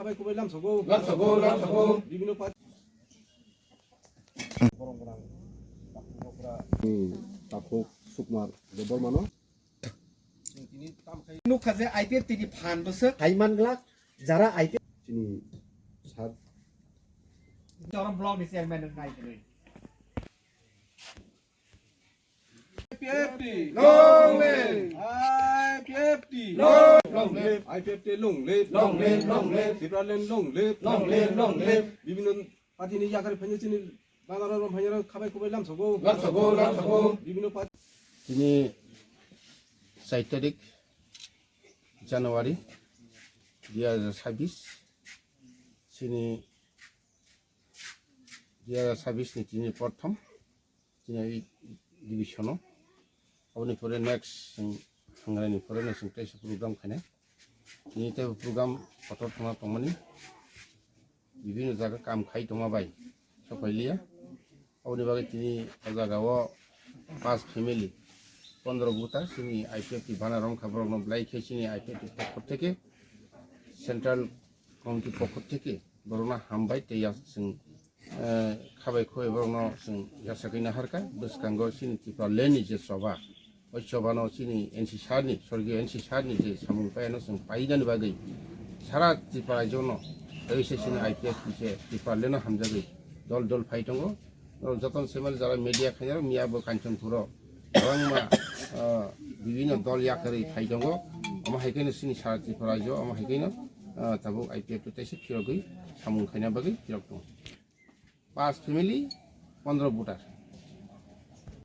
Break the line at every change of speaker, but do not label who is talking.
খাবাই খুবাই লামসাগো বিভিন্ন তাপক সুকুমার বর্মানো
নুখাজে আইপিএফ তিনি ফান বসে হাইমানগ্লা যারা আইপিএফ
তিনি সার
জরম ব্লক नि chairman নাইতলে
IPFT long live IPFT long live IPFT long live Tibraland long live বিভিন্ন পার্টিনি ইয়াকারে ফেঞ্জিনি বানারম ভাইয়ার খাবাই খুবাই লামসাগো বিভিন্ন পার্টি
তিনি 4 তারিখ জানুয়ারি 2026 তিনি 2026 ni তিনি প্রথম তিনি ডিভিশনাল আপনি পরে নেক্সট হাঙ্গারানি পরে নেক্সট টেস্ট প্রোগ্রাম খানে তিনি তে প্রোগ্রাম ফটো থানা তমানি বিভিন্ন জায়গা কাম খাই তমাবাই সকাইলিয়া আপনি বাগে তিনি জায়গাও 5 ফ্যামিলি 15 বুতার তিনি আইপিএফটি বানারম খাবার ব্লাই খেয়েছিনি আইপিএফটি পক্ষ থেকে সেন্ট্রাল কমিটি পক্ষ থেকে বরনা হামবাই তেয়া जों খাবাই খয় বরনা जों यासाखैना हारका बसकांगो सिनि टिपा लेनि जे सभा ओइ सभानो सिनि एनसि सारनि स्वर्गीय एनसि सारनि जे सामुं पायानो जों पाइनानि बागै सारा टिपा रायजोनो ओइसेसिनि आइपिएफटी जे टिपा लेनो हामजागै दल दल फाइटंगो जतन सेमल जारा मिडिया खाइनार मियाबो काञ्चनपुर रंमा বিভিন্ন দল ইয়াকারে ফাইদঙ্গ আমা হাইকেনে সিনি সারাতি ফরাইজো আমা হাইকেনে তাবো আইপিএফ তো তাইছে ফিরগই সামুং খাইনা বাগै ফিরক 5 ফ্যামিলি 15 ভোটার